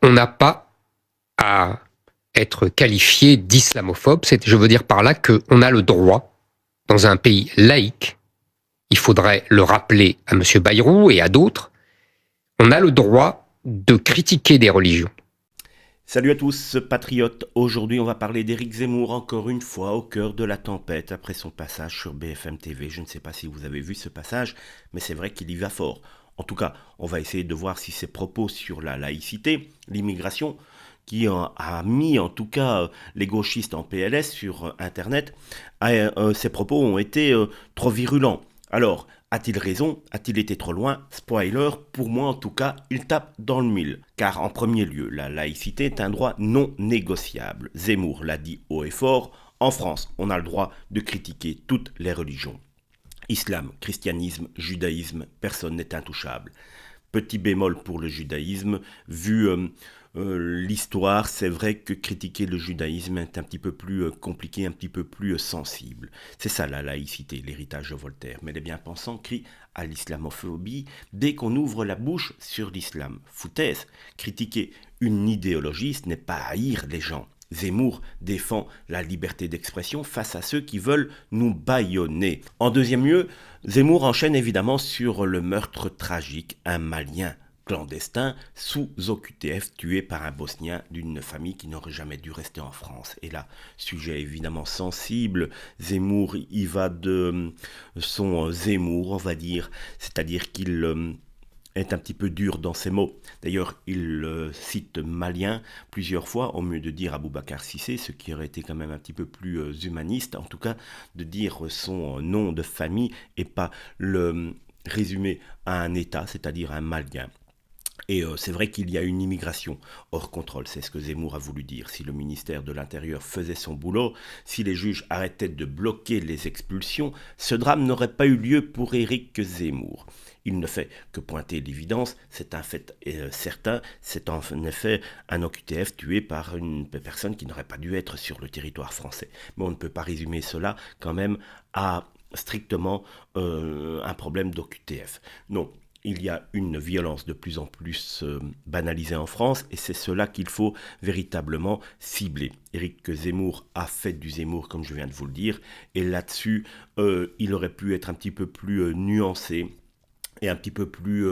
on n'a pas à être qualifié d'islamophobe. Je veux dire par là qu'on a le droit, dans un pays laïque, il faudrait le rappeler à M. Bayrou et à d'autres, on a le droit de critiquer des religions. Salut à tous, patriotes. Aujourd'hui, on va parler d'Éric Zemmour, encore une fois, au cœur de la tempête, après son passage sur BFM TV. Je ne sais pas si vous avez vu ce passage, mais c'est vrai qu'il y va fort. En tout cas, on va essayer de voir si ses propos sur la laïcité, l'immigration, qui a mis en tout cas les gauchistes en PLS sur Internet, ces propos ont été trop virulents. Alors, a-t-il raison? A-t-il été trop loin? Spoiler, pour moi en tout cas, il tape dans le mille. Car en premier lieu, la laïcité est un droit non négociable. Zemmour l'a dit haut et fort, en France, on a le droit de critiquer toutes les religions. Islam, christianisme, judaïsme, personne n'est intouchable. Petit bémol pour le judaïsme, vu l'histoire, c'est vrai que critiquer le judaïsme est un petit peu plus compliqué, un petit peu plus sensible. C'est ça la laïcité, l'héritage de Voltaire. Mais les bien-pensants crient à l'islamophobie dès qu'on ouvre la bouche sur l'islam. Foutaise, critiquer une idéologie, ce n'est pas haïr les gens. Zemmour défend la liberté d'expression face à ceux qui veulent nous bâillonner. En deuxième lieu, Zemmour enchaîne évidemment sur le meurtre tragique, un Malien clandestin sous OQTF tué par un Bosnien d'une famille qui n'aurait jamais dû rester en France. Et là, sujet évidemment sensible, Zemmour y va de son Zemmour, on va dire, c'est-à-dire qu'il est un petit peu dur dans ses mots. D'ailleurs, il cite malien plusieurs fois, au mieux de dire Aboubacar Cissé, ce qui aurait été quand même un petit peu plus humaniste, en tout cas de dire son nom de famille et pas le résumer à un État, c'est-à-dire un malien. Et c'est vrai qu'il y a une immigration hors contrôle, c'est ce que Zemmour a voulu dire. Si le ministère de l'Intérieur faisait son boulot, si les juges arrêtaient de bloquer les expulsions, ce drame n'aurait pas eu lieu pour Éric Zemmour. Il ne fait que pointer l'évidence, c'est un fait certain, c'est en effet un OQTF tué par une personne qui n'aurait pas dû être sur le territoire français. Mais on ne peut pas résumer cela quand même à strictement un problème d'OQTF. Non. Il y a une violence de plus en plus banalisée en France et c'est cela qu'il faut véritablement cibler. Éric Zemmour a fait du Zemmour comme je viens de vous le dire et là-dessus il aurait pu être un petit peu plus nuancé et un petit peu plus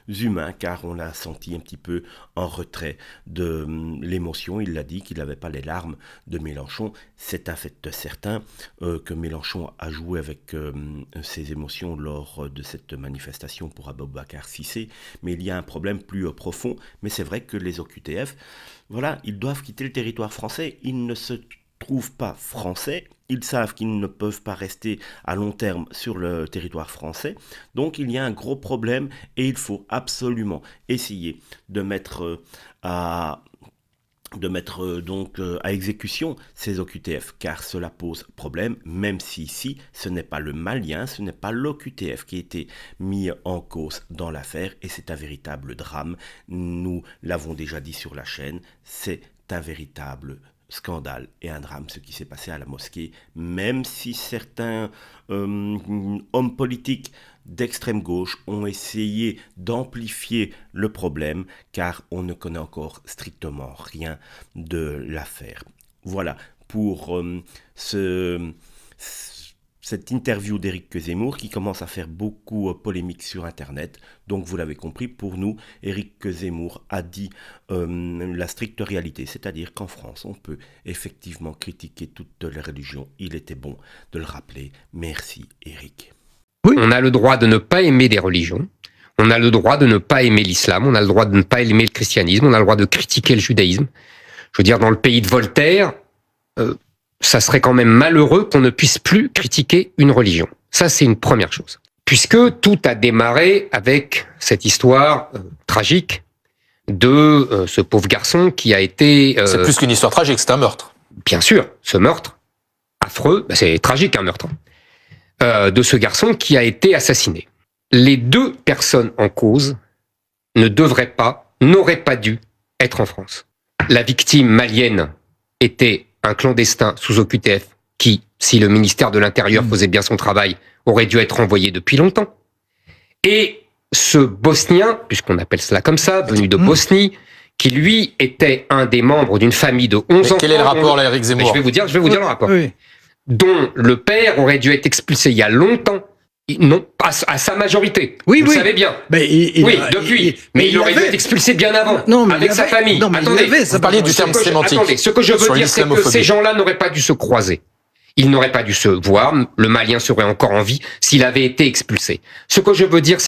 humain car on l'a senti un petit peu en retrait de l'émotion. Il l'a dit qu'il n'avait pas les larmes de Mélenchon. C'est un fait certain que Mélenchon a joué avec ses émotions lors de cette manifestation pour Aboubacar Cissé. Mais il y a un problème plus profond. Mais c'est vrai que les OQTF, voilà, ils doivent quitter le territoire français. Ils ne se trouvent pas français, ils savent qu'ils ne peuvent pas rester à long terme sur le territoire français, donc il y a un gros problème et il faut absolument essayer de mettre à exécution ces OQTF, car cela pose problème, même si ici, ce n'est pas le malien, ce n'est pas l'OQTF qui a été mis en cause dans l'affaire, et c'est un véritable drame. Nous l'avons déjà dit sur la chaîne, c'est un véritable scandale et un drame ce qui s'est passé à la mosquée, même si certains hommes politiques d'extrême gauche ont essayé d'amplifier le problème car on ne connaît encore strictement rien de l'affaire. Voilà pour cette interview d'Éric Zemmour qui commence à faire beaucoup polémique sur Internet. Donc vous l'avez compris, pour nous, Éric Zemmour a dit la stricte réalité, c'est-à-dire qu'en France, on peut effectivement critiquer toutes les religions. Il était bon de le rappeler. Merci Éric. Oui, on a le droit de ne pas aimer des religions, on a le droit de ne pas aimer l'islam, on a le droit de ne pas aimer le christianisme, on a le droit de critiquer le judaïsme. Je veux dire, dans le pays de Voltaire, ça serait quand même malheureux qu'on ne puisse plus critiquer une religion. Ça, c'est une première chose. Puisque tout a démarré avec cette histoire tragique de ce pauvre garçon qui a été... C'est plus qu'une histoire tragique, c'est un meurtre. Bien sûr, ce meurtre affreux, c'est tragique un meurtre, de ce garçon qui a été assassiné. Les deux personnes en cause n'auraient pas dû être en France. La victime malienne était un clandestin sous OQTF qui, si le ministère de l'Intérieur faisait bien son travail, aurait dû être renvoyé depuis longtemps. Et ce Bosnien, puisqu'on appelle cela comme ça, venu de Bosnie, qui lui était un des membres d'une famille de 11 enfants. Quel est le rapport là, Éric Zemmour? Je vais vous dire le rapport. Oui. Dont le père aurait dû être expulsé il y a longtemps. Non, à sa majorité. Oui, vous oui. le savez bien. Mais depuis. Mais il aurait dû être expulsé bien avant. Non, mais avec sa famille. Non, mais attendez, vous parliez du terme sémantique. Attendez, ce que je veux sur dire, c'est que l'islamophobie. ces gens-là n'auraient pas dû se croiser. Ils n'auraient pas dû se voir. Le Malien serait encore en vie s'il avait été expulsé. Ce que je veux dire,